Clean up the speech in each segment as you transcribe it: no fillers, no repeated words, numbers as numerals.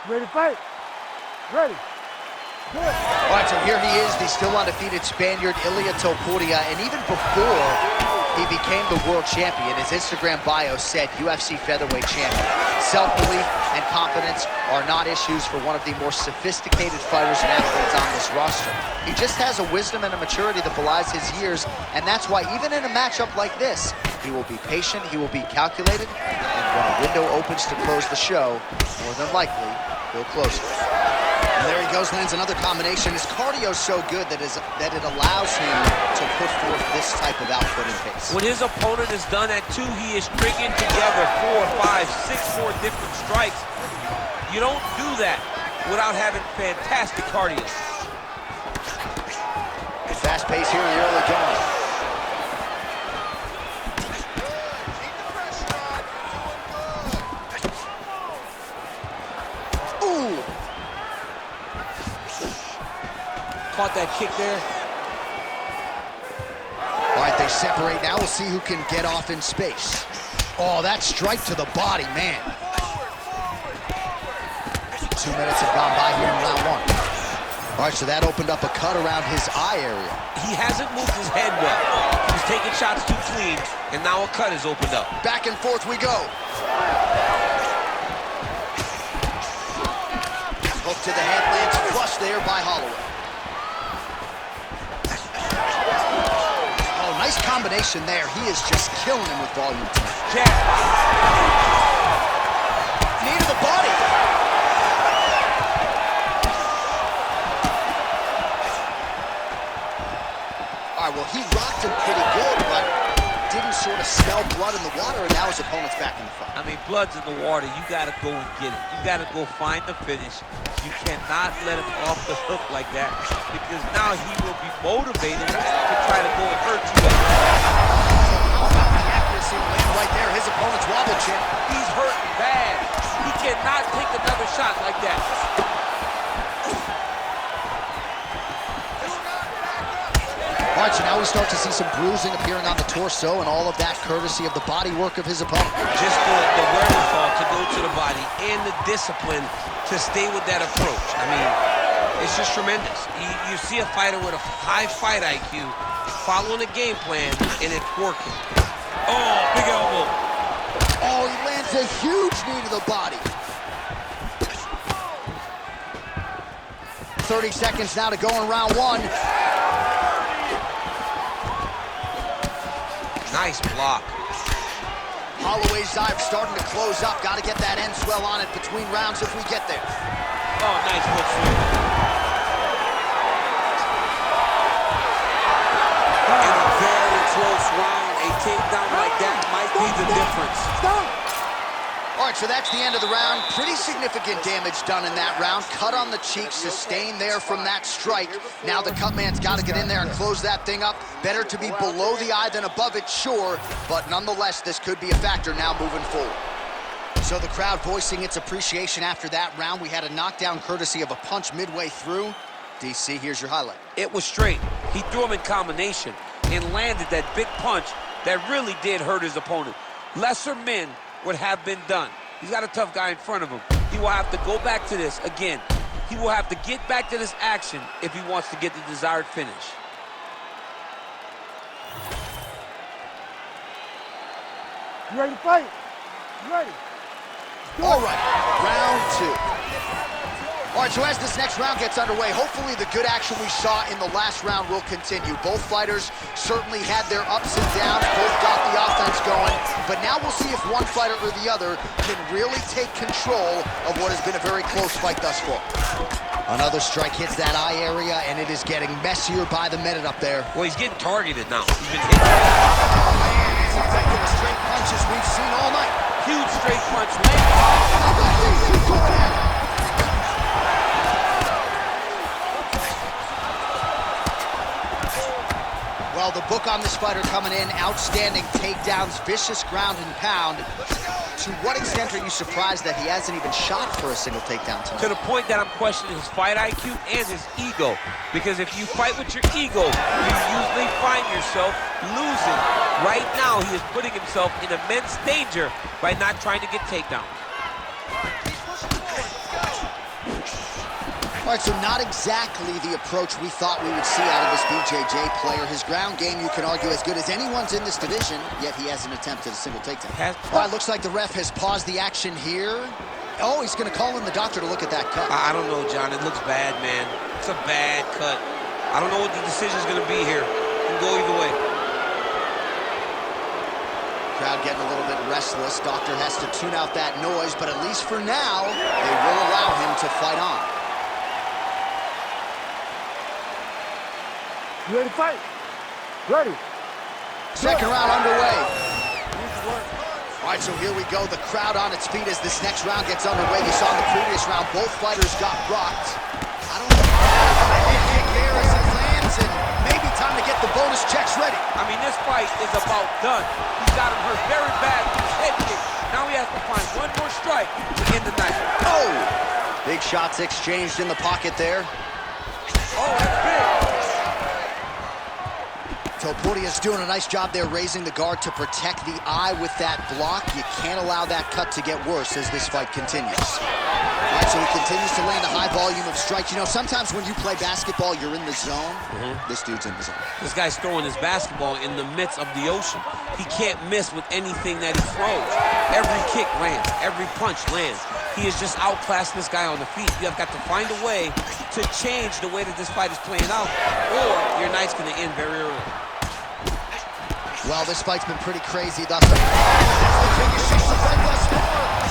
Ready to fight? Ready. Good. All right, so here he is, the still undefeated Spaniard, Ilia Topuria, and even before he became the world champion, his Instagram bio said UFC featherweight champion. Self-belief and confidence are not issues for one of the more sophisticated fighters and athletes on this roster. He just has a wisdom and a maturity that belies his years, and that's why even in a matchup like this, he will be patient, he will be calculated, and when a window opens to close the show, more than likely, he'll close it. And there he goes, lands another combination. His cardio's so good that it allows him to put forth this type of output and pace. When his opponent is done at 2, he is stringing together 4, 5, 6 more different strikes. You don't do that without having fantastic cardio. Fast pace here in the early going. Caught that kick there. All right, they separate now. We'll see who can get off in space. Oh, that strike to the body, man. 2 minutes have gone by here in round 1. All right, so that opened up a cut around his eye area. He hasn't moved his head well. He's taking shots too clean, and now a cut is opened up. Back and forth we go. Hook to the head, lands flush there by Holloway. Nice combination there. He is just killing him with volume. Jab. Knee to the body. All right, well, he rocked him pretty good, but didn't sort of smell blood in the water, and now his opponent's back in the fight. I mean, blood's in the water. You got to go and get it. You got to go find the finish. You cannot let him off the hook like that, because now he will be motivated to try to go and hurt you. Accuracy land right there. His opponent's wobble chin. He's hurting bad. He cannot take another shot like that. All right, so now we start to see some bruising appearing on the torso, and all of that courtesy of the body work of his opponent. Just the wherewithal to go to the body and the discipline to stay with that approach. I mean, it's just tremendous. You see a fighter with a high fight IQ following a game plan, and it's working. Oh, big elbow. Oh, he lands a huge knee to the body. 30 seconds now to go in round 1. Nice block. Holloway's dive starting to close up. Got to get that end swell on it between rounds if we get there. Oh, nice foot sweep. In a very close round, a takedown like that might be the difference. All right, so that's the end of the round. Pretty significant damage done in that round. Cut on the cheek, sustained there from that strike. Now the cut man's got to get in there and close that thing up. Better to be below the eye than above it, sure, but nonetheless, this could be a factor now moving forward. So the crowd voicing its appreciation after that round. We had a knockdown courtesy of a punch midway through. DC, here's your highlight. It was straight. He threw him in combination and landed that big punch that really did hurt his opponent. Lesser men would have been done. He's got a tough guy in front of him. He will have to go back to this again. He will have to get back to this action if he wants to get the desired finish. You ready to fight? You ready? All right, round 2. All right, so as this next round gets underway, hopefully the good action we saw in the last round will continue. Both fighters certainly had their ups and downs, both got the offense going, but now we'll see if one fighter or the other can really take control of what has been a very close fight thus far. Another strike hits that eye area, and it is getting messier by the minute up there. Well, he's getting targeted now. He's been hit. It's effective as straight punches we've seen all night. Huge straight punch. Well, the book on this fighter coming in, outstanding takedowns, vicious ground and pound. To what extent are you surprised that he hasn't even shot for a single takedown tonight? To the point that I'm questioning his fight IQ and his ego. Because if you fight with your ego, you usually find yourself losing. Right now, he is putting himself in immense danger by not trying to get takedowns. All right, so not exactly the approach we thought we would see out of this BJJ player. His ground game, you can argue, as good as anyone's in this division, yet he hasn't attempted a single takedown. All right, looks like the ref has paused the action here. Oh, he's going to call in the doctor to look at that cut. I don't know, John. It looks bad, man. It's a bad cut. I don't know what the decision's going to be here. It can go either way. Crowd getting a little bit restless. Doctor has to tune out that noise, but at least for now, they will allow him to fight on. You ready to fight? Ready. Second round underway. All right, so here we go. The crowd on its feet as this next round gets underway. You saw in the previous round, both fighters got rocked. I don't know how a head kick there as it lands, and maybe time to get the bonus checks ready. I mean, this fight is about done. He's got him hurt very bad with his head kick. Now he has to find one more strike to end the night. Oh! Big shots exchanged in the pocket there. Oh, that's big. Topuria's doing a nice job there raising the guard to protect the eye with that block. You can't allow that cut to get worse as this fight continues. All right, so he continues to land a high volume of strikes. You know, sometimes when you play basketball, you're in the zone. This dude's in the zone. This guy's throwing his basketball in the midst of the ocean. He can't miss with anything that he throws. Every kick lands. Every punch lands. He is just outclassing this guy on the feet. You have got to find a way to change the way that this fight is playing out, or your night's going to end very early. Well, this fight's been pretty crazy thus far.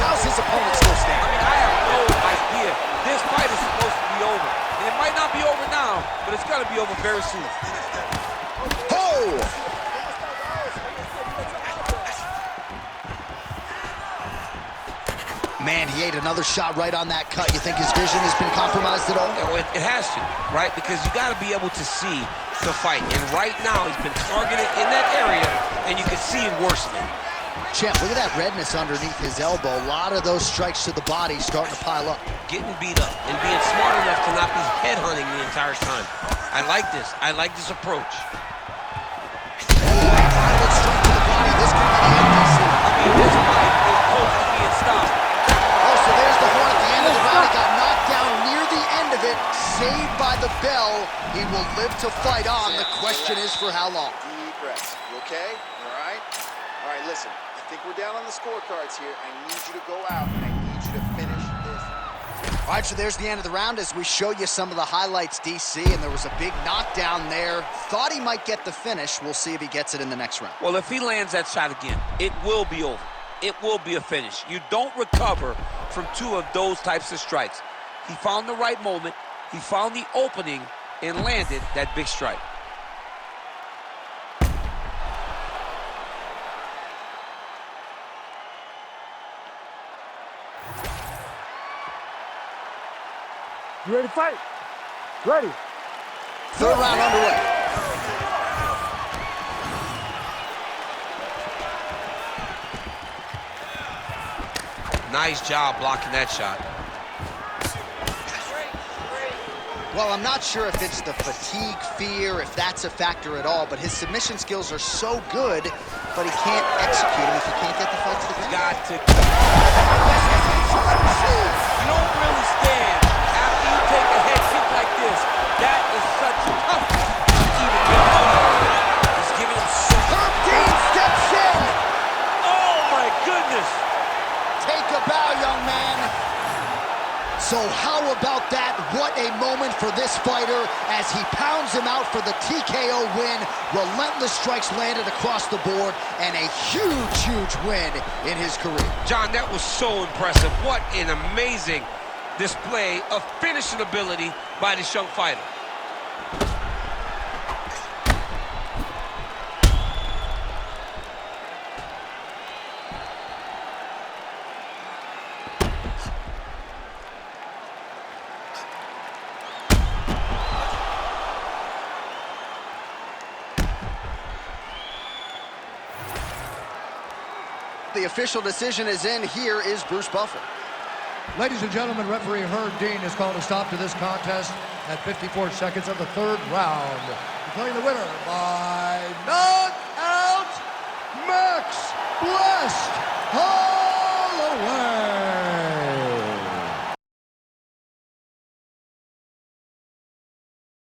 How's his opponent still standing? I mean, I have no idea. This fight is supposed to be over. And it might not be over now, but it's going to be over very soon. Oh! Man, he ate another shot right on that cut. You think his vision has been compromised at all? Yeah, well, it has to, right? Because you got to be able to see the fight. And right now, he's been targeted in that area, and you can see it worsening. Champ, look at that redness underneath his elbow. A lot of those strikes to the body starting to pile up. Getting beat up and being smart enough to not be headhunting the entire time. I like this. I like this approach. Violent strike to the body. This could be the end, DC. I mean, this fight is close to being stopped. Oh, so there's the horn at the end of the round. He got knocked down near the end of it. Saved by the bell. He will live to fight on. The question is for how long? Deep breaths. You okay? You all right? All right, listen. I think we're down on the scorecards here. I need you to go out, and I need you to finish this. All right, so there's the end of the round as we show you some of the highlights, DC, and there was a big knockdown there. Thought he might get the finish. We'll see if he gets it in the next round. Well, if he lands that shot again, it will be over. It will be a finish. You don't recover from two of those types of strikes. He found the right moment, he found the opening, and landed that big strike. You ready to fight? Ready. Third round underway. Nice job blocking that shot. Well, I'm not sure if it's the fatigue, fear, if that's a factor at all, but his submission skills are so good, but he can't execute them if he can't get the fight to the ground. Got to. You don't really stand after you take a head kick like this. That is such toughness to even get out of it. He's giving him so Herb Dean steps in. Oh, my goodness. Take a bow, young man. So how about that? What a moment for this fighter as he pounds him out for the TKO win. Relentless strikes landed across the board and a huge, huge win in his career. John, that was so impressive. What an amazing display of finishing ability by this young fighter. The official decision is in. Here is Bruce Buffer. Ladies and gentlemen, referee Herb Dean has called a stop to this contest at 54 seconds of the third round. Declaring the winner by knockout, Max Blessed.